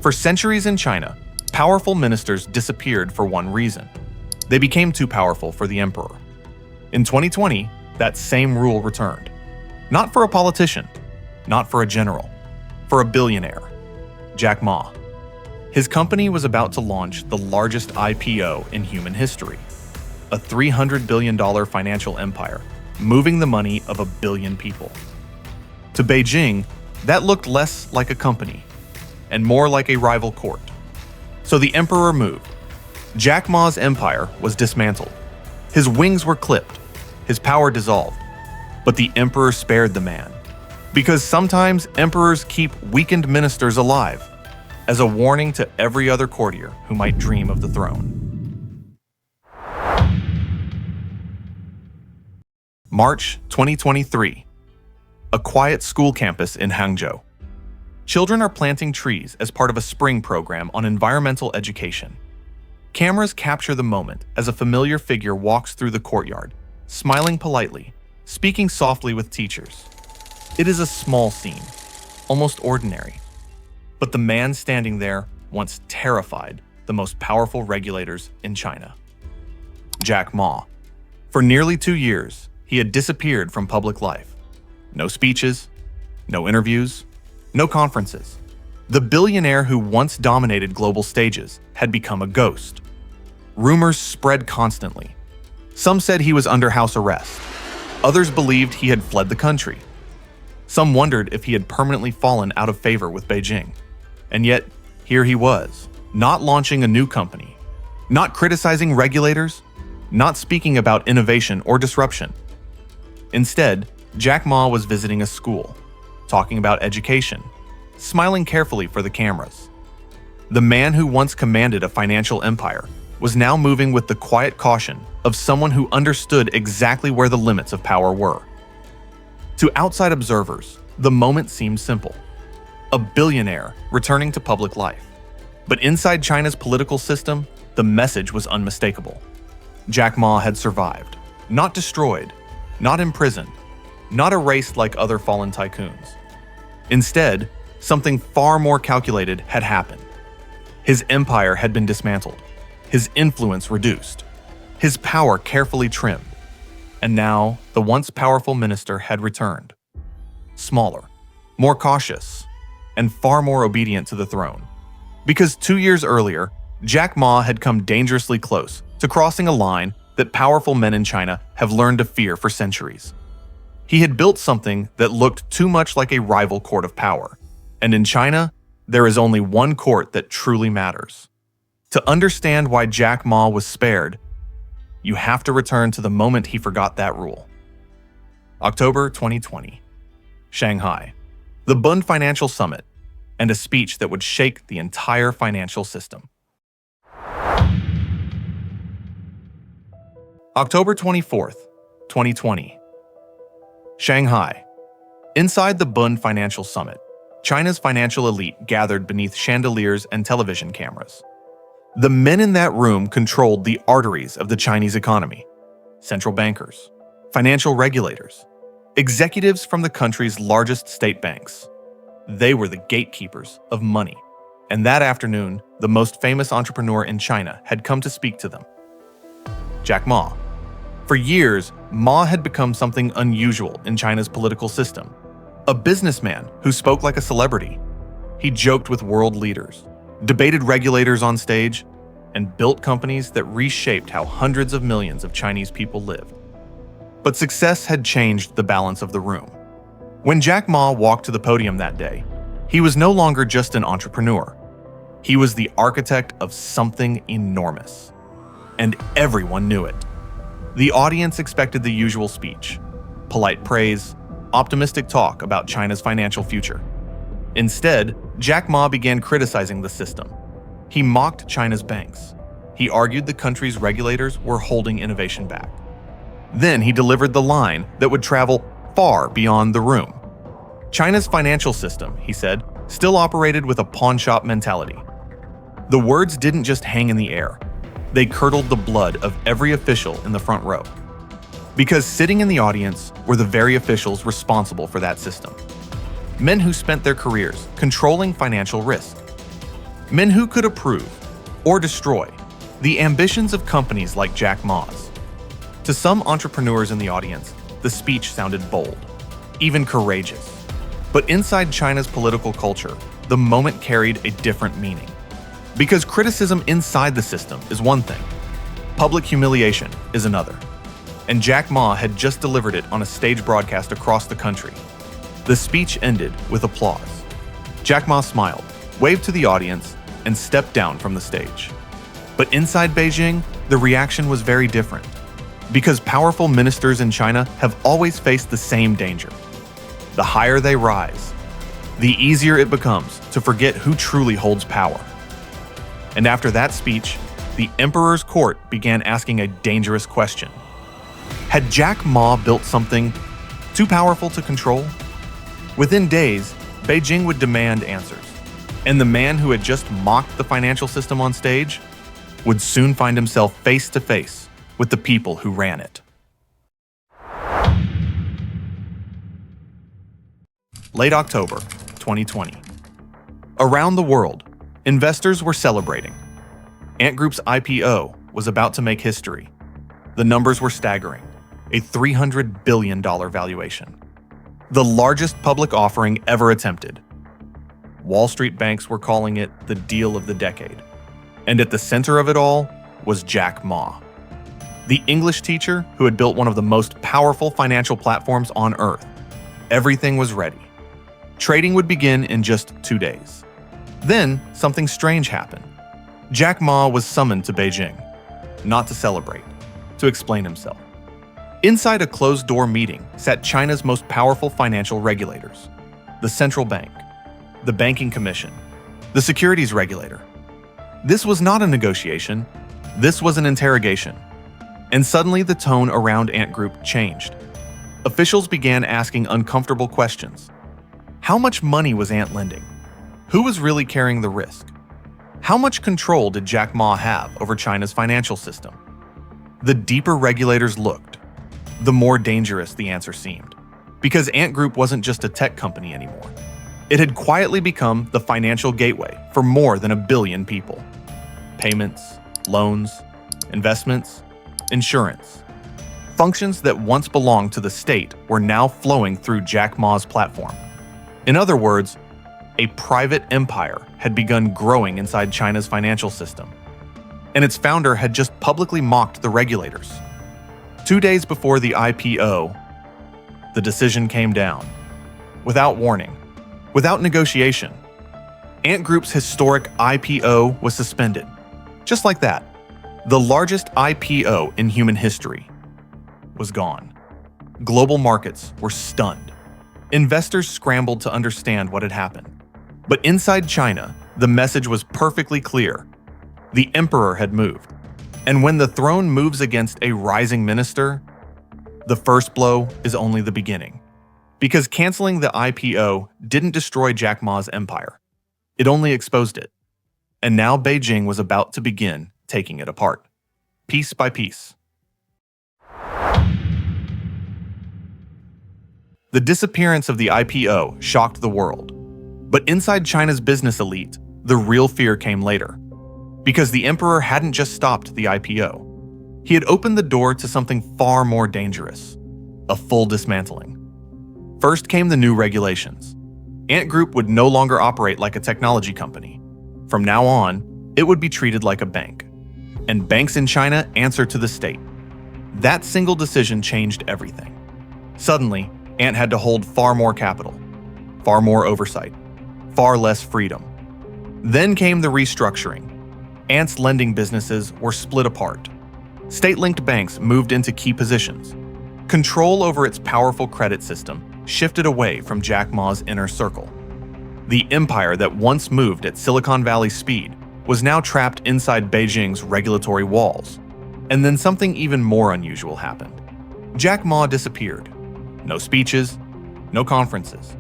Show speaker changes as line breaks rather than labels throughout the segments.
For centuries in China, powerful ministers disappeared for one reason. They became too powerful for the emperor. In 2020, that same rule returned. Not for a politician, not for a general, for a billionaire, Jack Ma. His company was about to launch the largest IPO in human history, a $300 billion financial empire, moving the money of 1 billion people. To Beijing, that looked less like a company and more like a rival court. So the emperor moved. Jack Ma's empire was dismantled. His wings were clipped, his power dissolved. But the emperor spared the man, because sometimes emperors keep weakened ministers alive, as a warning to every other courtier who might dream of the throne. March 2023. A quiet school campus in Hangzhou. Children are planting trees as part of a spring program on environmental education. Cameras capture the moment as a familiar figure walks through the courtyard, smiling politely, speaking softly with teachers. It is a small scene, almost ordinary. But the man standing there once terrified the most powerful regulators in China. Jack Ma. For nearly 2 years, he had disappeared from public life. No speeches, no interviews, no conferences. The billionaire who once dominated global stages had become a ghost. Rumors spread constantly. Some said he was under house arrest. Others believed he had fled the country. Some wondered if he had permanently fallen out of favor with Beijing. And yet, here he was, not launching a new company, not criticizing regulators, not speaking about innovation or disruption. Instead, Jack Ma was visiting a school, talking about education, smiling carefully for the cameras. The man who once commanded a financial empire was now moving with the quiet caution of someone who understood exactly where the limits of power were. To outside observers, the moment seemed simple. A billionaire returning to public life. But inside China's political system, the message was unmistakable. Jack Ma had survived, not destroyed, not imprisoned, not erased like other fallen tycoons. Instead, something far more calculated had happened. His empire had been dismantled, his influence reduced, his power carefully trimmed, and now the once powerful minister had returned. Smaller, more cautious, and far more obedient to the throne. Because 2 years earlier, Jack Ma had come dangerously close to crossing a line that powerful men in China have learned to fear for centuries. He had built something that looked too much like a rival court of power. And in China, there is only one court that truly matters. To understand why Jack Ma was spared, you have to return to the moment he forgot that rule. October 2020. Shanghai. The Bund Financial Summit, and a speech that would shake the entire financial system. October 24th, 2020. Shanghai. Inside the Bund Financial Summit, China's financial elite gathered beneath chandeliers and television cameras. The men in that room controlled the arteries of the Chinese economy: central bankers, financial regulators, executives from the country's largest state banks. They were the gatekeepers of money. And that afternoon, the most famous entrepreneur in China had come to speak to them. Jack Ma. For years, Ma had become something unusual in China's political system. A businessman who spoke like a celebrity. He joked with world leaders, debated regulators on stage, and built companies that reshaped how hundreds of millions of Chinese people lived. But success had changed the balance of the room. When Jack Ma walked to the podium that day, he was no longer just an entrepreneur. He was the architect of something enormous. And everyone knew it. The audience expected the usual speech: polite praise, optimistic talk about China's financial future. Instead, Jack Ma began criticizing the system. He mocked China's banks. He argued the country's regulators were holding innovation back. Then he delivered the line that would travel far beyond the room. China's financial system, he said, still operated with a pawn-shop mentality. The words didn't just hang in the air. They curdled the blood of every official in the front row. Because sitting in the audience were the very officials responsible for that system. Men who spent their careers controlling financial risk. Men who could approve or destroy the ambitions of companies like Jack Ma's. To some entrepreneurs in the audience, the speech sounded bold, even courageous. But inside China's political culture, the moment carried a different meaning. Because criticism inside the system is one thing, public humiliation is another. And Jack Ma had just delivered it on a stage broadcast across the country. The speech ended with applause. Jack Ma smiled, waved to the audience, and stepped down from the stage. But inside Beijing, the reaction was very different. Because powerful ministers in China have always faced the same danger. The higher they rise, the easier it becomes to forget who truly holds power. And after that speech, the emperor's court began asking a dangerous question. Had Jack Ma built something too powerful to control? Within days, Beijing would demand answers, and the man who had just mocked the financial system on stage would soon find himself face to face with the people who ran it. Late October 2020. Around the world, investors were celebrating. Ant Group's IPO was about to make history. The numbers were staggering. A $300 billion valuation. The largest public offering ever attempted. Wall Street banks were calling it the deal of the decade. And at the center of it all was Jack Ma, the English teacher who had built one of the most powerful financial platforms on Earth. Everything was ready. Trading would begin in just 2 days. Then, something strange happened. Jack Ma was summoned to Beijing, not to celebrate, to explain himself. Inside a closed-door meeting sat China's most powerful financial regulators, the central bank, the banking commission, the securities regulator. This was not a negotiation, this was an interrogation. And suddenly the tone around Ant Group changed. Officials began asking uncomfortable questions. How much money was Ant lending? Who was really carrying the risk? How much control did Jack Ma have over China's financial system? The deeper regulators looked, the more dangerous the answer seemed. Because Ant Group wasn't just a tech company anymore. It had quietly become the financial gateway for more than 1 billion people. Payments, loans, investments, insurance. Functions that once belonged to the state were now flowing through Jack Ma's platform. In other words, a private empire had begun growing inside China's financial system. And its founder had just publicly mocked the regulators. 2 days before the IPO, the decision came down. Without warning, without negotiation, Ant Group's historic IPO was suspended. Just like that, the largest IPO in human history was gone. Global markets were stunned. Investors scrambled to understand what had happened. But inside China, the message was perfectly clear. The emperor had moved. And when the throne moves against a rising minister, the first blow is only the beginning. Because canceling the IPO didn't destroy Jack Ma's empire. It only exposed it. And now Beijing was about to begin taking it apart, piece by piece. The disappearance of the IPO shocked the world. But inside China's business elite, the real fear came later. Because the emperor hadn't just stopped the IPO. He had opened the door to something far more dangerous, a full dismantling. First came the new regulations. Ant Group would no longer operate like a technology company. From now on, it would be treated like a bank. And banks in China answer to the state. That single decision changed everything. Suddenly, Ant had to hold far more capital, far more oversight, far less freedom. Then came the restructuring. Ant's lending businesses were split apart. State-linked banks moved into key positions. Control over its powerful credit system shifted away from Jack Ma's inner circle. The empire that once moved at Silicon Valley speed was now trapped inside Beijing's regulatory walls. And then something even more unusual happened. Jack Ma disappeared. No speeches, no conferences,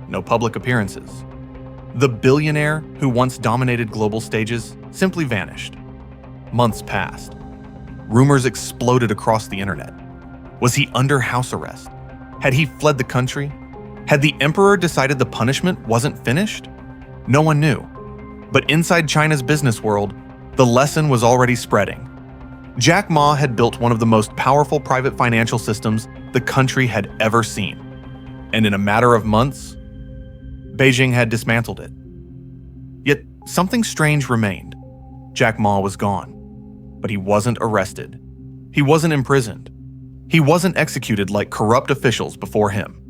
no public appearances. The billionaire who once dominated global stages simply vanished. Months passed. Rumors exploded across the internet. Was he under house arrest? Had he fled the country? Had the emperor decided the punishment wasn't finished? No one knew. But inside China's business world, the lesson was already spreading. Jack Ma had built one of the most powerful private financial systems the country had ever seen. And in a matter of months, Beijing had dismantled it. Yet something strange remained. Jack Ma was gone, but he wasn't arrested. He wasn't imprisoned. He wasn't executed like corrupt officials before him.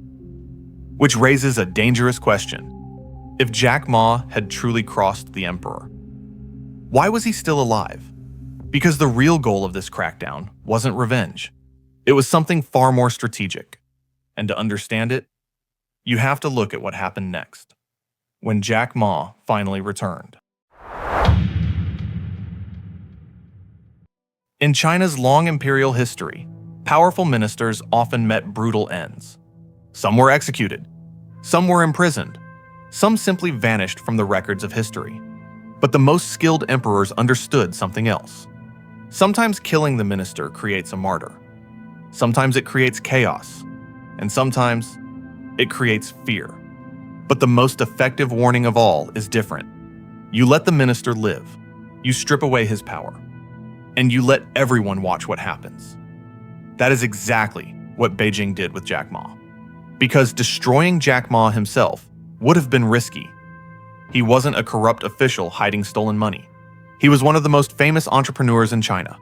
Which raises a dangerous question. If Jack Ma had truly crossed the emperor, why was he still alive? Because the real goal of this crackdown wasn't revenge. It was something far more strategic. And to understand it, you have to look at what happened next, when Jack Ma finally returned. In China's long imperial history, powerful ministers often met brutal ends. Some were executed, some were imprisoned, some simply vanished from the records of history. But the most skilled emperors understood something else. Sometimes killing the minister creates a martyr. Sometimes it creates chaos. And sometimes it creates fear. But the most effective warning of all is different. You let the minister live. You strip away his power. And you let everyone watch what happens. That is exactly what Beijing did with Jack Ma. Because destroying Jack Ma himself would have been risky. He wasn't a corrupt official hiding stolen money. He was one of the most famous entrepreneurs in China,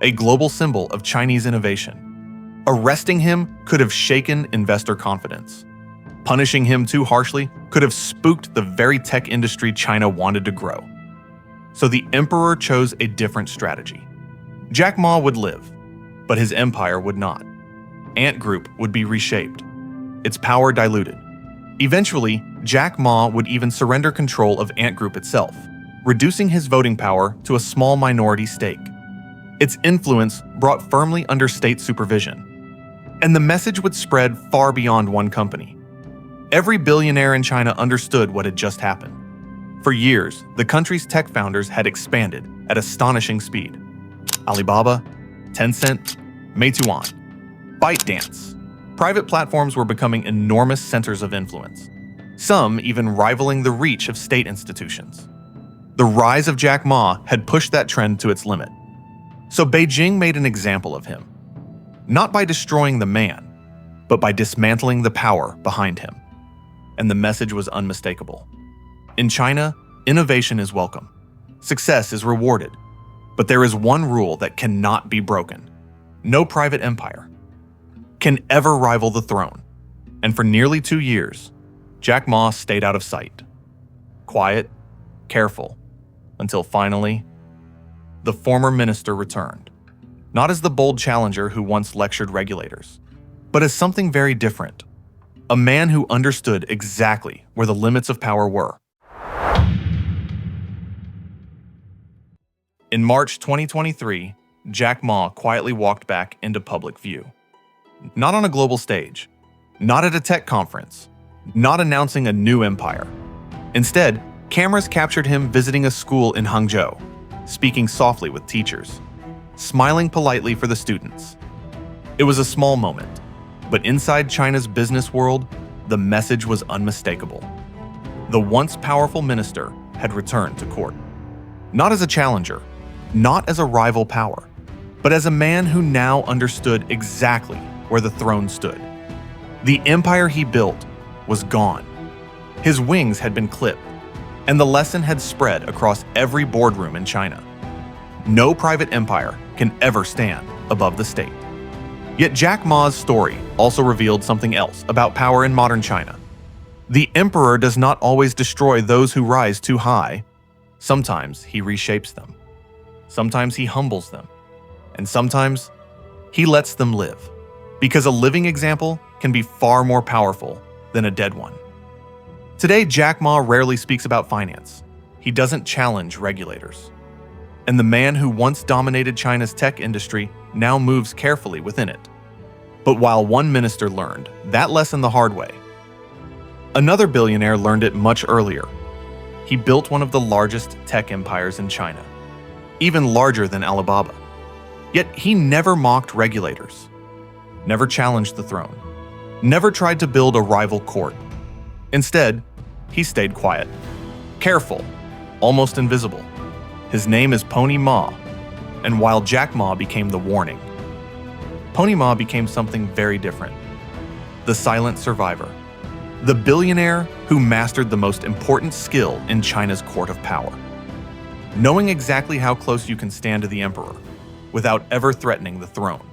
a global symbol of Chinese innovation. Arresting him could have shaken investor confidence. Punishing him too harshly could have spooked the very tech industry China wanted to grow. So the emperor chose a different strategy. Jack Ma would live, but his empire would not. Ant Group would be reshaped, its power diluted. Eventually, Jack Ma would even surrender control of Ant Group itself, reducing his voting power to a small minority stake. Its influence brought firmly under state supervision. And the message would spread far beyond one company. Every billionaire in China understood what had just happened. For years, the country's tech founders had expanded at astonishing speed. Alibaba, Tencent, Meituan, ByteDance. Private platforms were becoming enormous centers of influence, some even rivaling the reach of state institutions. The rise of Jack Ma had pushed that trend to its limit. So Beijing made an example of him, not by destroying the man, but by dismantling the power behind him. And the message was unmistakable. In China, innovation is welcome. Success is rewarded. But there is one rule that cannot be broken. No private empire can ever rival the throne. And for nearly 2 years, Jack Ma stayed out of sight. Quiet, careful, until finally, the former minister returned. Not as the bold challenger who once lectured regulators, but as something very different. A man who understood exactly where the limits of power were. In March 2023, Jack Ma quietly walked back into public view. Not on a global stage, not at a tech conference, not announcing a new empire. Instead, cameras captured him visiting a school in Hangzhou, speaking softly with teachers, smiling politely for the students. It was a small moment, but inside China's business world, the message was unmistakable. The once powerful minister had returned to court. Not as a challenger, not as a rival power, but as a man who now understood exactly where the throne stood. The empire he built was gone. His wings had been clipped, and the lesson had spread across every boardroom in China. No private empire can ever stand above the state. Yet Jack Ma's story also revealed something else about power in modern China. The emperor does not always destroy those who rise too high. Sometimes he reshapes them. Sometimes he humbles them. And sometimes he lets them live. Because a living example can be far more powerful than a dead one. Today, Jack Ma rarely speaks about finance. He doesn't challenge regulators. And the man who once dominated China's tech industry now moves carefully within it. But while one minister learned that lesson the hard way, another billionaire learned it much earlier. He built one of the largest tech empires in China, even larger than Alibaba. Yet he never mocked regulators, never challenged the throne, never tried to build a rival court. Instead, he stayed quiet, careful, almost invisible. His name is Pony Ma, and while Jack Ma became the warning, Pony Ma became something very different. The silent survivor. The billionaire who mastered the most important skill in China's court of power. Knowing exactly how close you can stand to the emperor without ever threatening the throne.